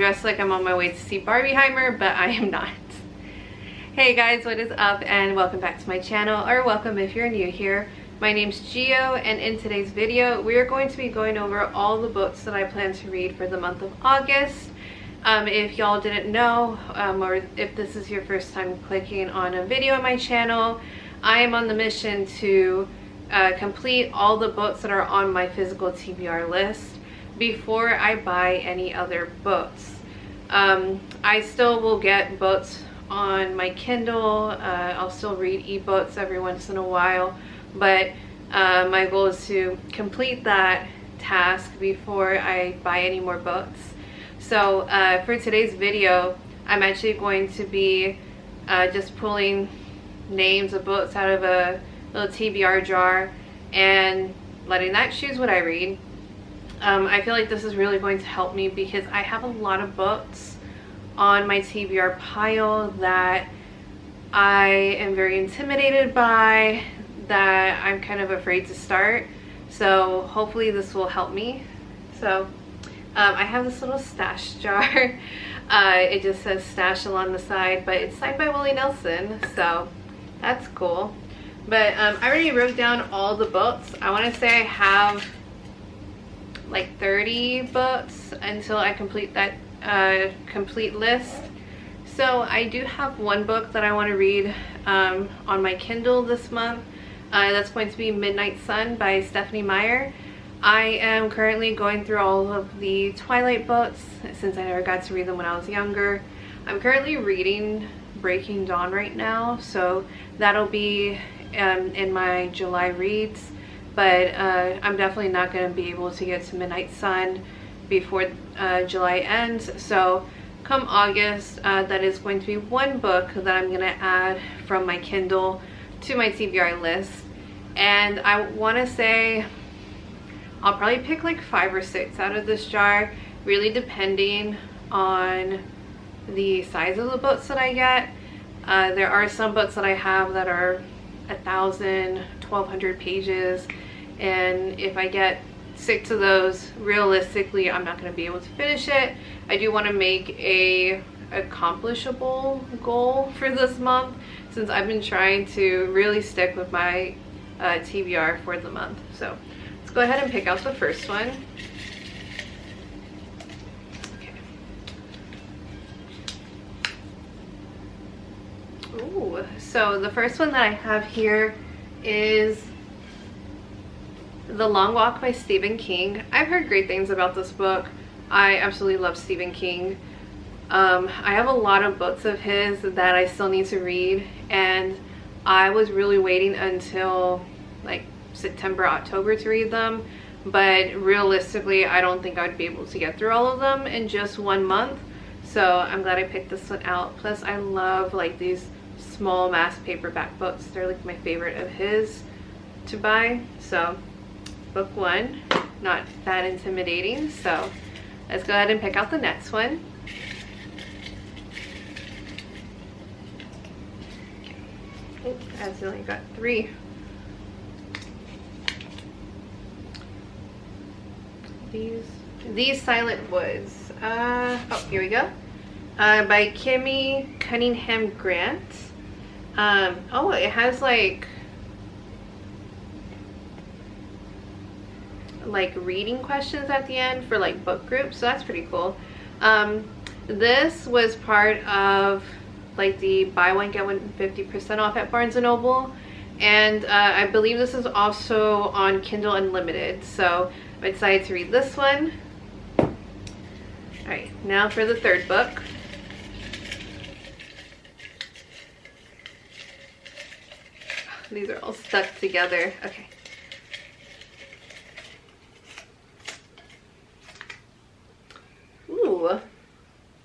dressed like I'm on my way to see Barbieheimer, but I am not. Hey guys, what is up, and welcome back to my channel, or welcome if you're new here. My name's Gio, and in today's video we are going to be going over all the books that I plan to read for the month of August. If y'all didn't know, or if this is your first time clicking on a video on my channel, I am on the mission to complete all the books that are on my physical TBR list before I buy any other books. I still will get books on my Kindle. I'll still read ebooks every once in a while, but my goal is to complete that task before I buy any more books. So for today's video, I'm actually going to be just pulling names of books out of a little TBR jar and letting that choose what I read. I feel like this is really going to help me because I have a lot of books on my TBR pile that I am very intimidated by, that I'm kind of afraid to start. So hopefully this will help me. So I have this little stash jar. It just says stash along the side, but it's signed by Willie Nelson, so that's cool. But I already wrote down all the books. I want to say I have like 30 books until I complete that complete list. So I do have one book that I want to read on my Kindle this month. That's going to be Midnight Sun by Stephanie Meyer. I am currently going through all of the Twilight books since I never got to read them when I was younger. I'm currently reading Breaking Dawn right now, so that'll be in my July reads. But I'm definitely not going to be able to get to Midnight Sun before July ends. So come August, that is going to be one book that I'm going to add from my Kindle to my TBR list. And I want to say I'll probably pick like 5 or 6 out of this jar, really depending on the size of the books that I get. There are some books that I have that are 1,000, 1,200 pages, and if I get 6 of those, realistically I'm not going to be able to finish it. I do want to make a accomplishable goal for this month, since I've been trying to really stick with my TBR for the month. So let's go ahead and pick out the first one. Okay. Ooh, so the first one that I have here is The Long Walk by Stephen King. I've heard great things about this book. I absolutely love Stephen King. I have a lot of books of his that I still need to read, and I was really waiting until like September, October to read them, but realistically I don't think I'd be able to get through all of them in just one month. So I'm glad I picked this one out. Plus I love like these small mass paperback books. They're like my favorite of his to buy. So book one, not that intimidating. So let's go ahead and pick out the next one. Okay. I accidentally got 3. These Silent Woods. Oh, here we go. By Kimmy Cunningham Grant. Oh, it has like reading questions at the end for like book groups, so that's pretty cool. This was part of like the buy one get one 50% off at Barnes & Noble, and I believe this is also on Kindle Unlimited, so I decided to read this one. Alright, now for the third book. These are all stuck together. Okay. Ooh,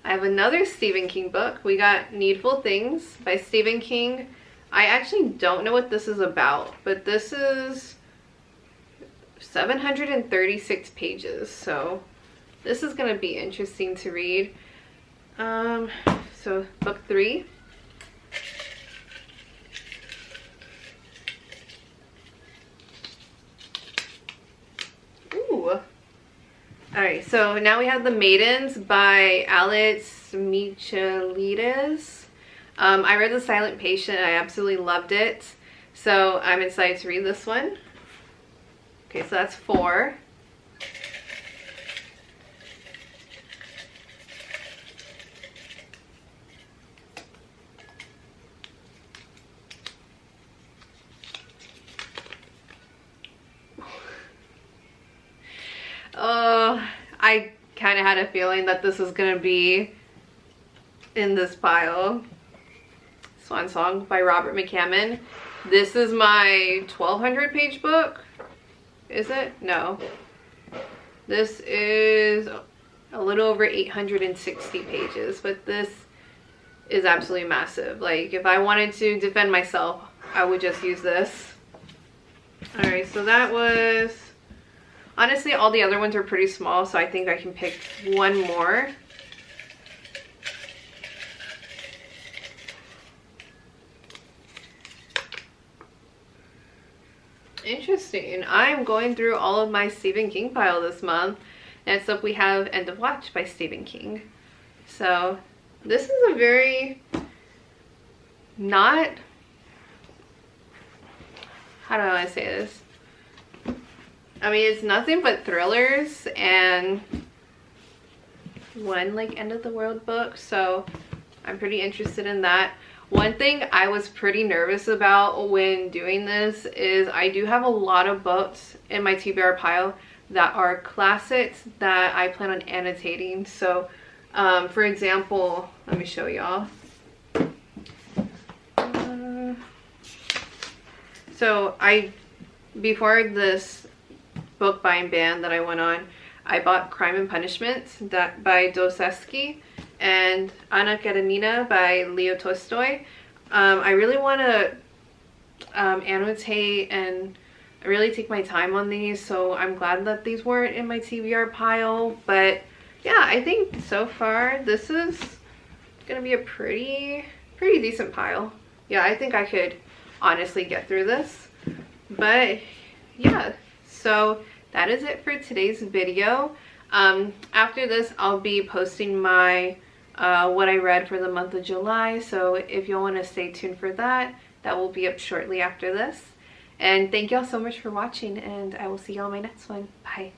I have another Stephen King book. We got Needful Things by Stephen King. I actually don't know what this is about, but this is 736 pages, so this is going to be interesting to read. So book 3. Ooh. Alright, So now we have The Maidens by Alex Michaelides. I read The Silent Patient. I absolutely loved it. So I'm excited to read this one. Okay, so that's 4. Oh, I kind of had a feeling that this was gonna be in this pile. Swan Song by Robert McCammon. This is my 1200 page book. Is it? No. This is a little over 860 pages, but this is absolutely massive. Like, if I wanted to defend myself, I would just use this. Alright, so that was... Honestly, all the other ones are pretty small, so I think I can pick one more. Interesting. I'm going through all of my Stephen King pile this month. Next up we have End of Watch by Stephen King. So this is a very not... How do I say this? I mean, it's nothing but thrillers and one like end of the world book, so I'm pretty interested in that. One thing I was pretty nervous about when doing this is I do have a lot of books in my TBR pile that are classics that I plan on annotating. So for example, let me show y'all. So before this book buying ban that I went on, I bought Crime and Punishment by Dostoevsky and Anna Karenina by Leo Tolstoy. I really want to annotate and really take my time on these, so I'm glad that these weren't in my TBR pile. But yeah, I think so far this is gonna be a pretty decent pile. Yeah, I think I could honestly get through this. But yeah, so that is it for today's video. After this, I'll be posting my what I read for the month of July, so if you'll want to stay tuned for that, that will be up shortly after this. And thank y'all so much for watching, and I will see y'all in my next one. Bye.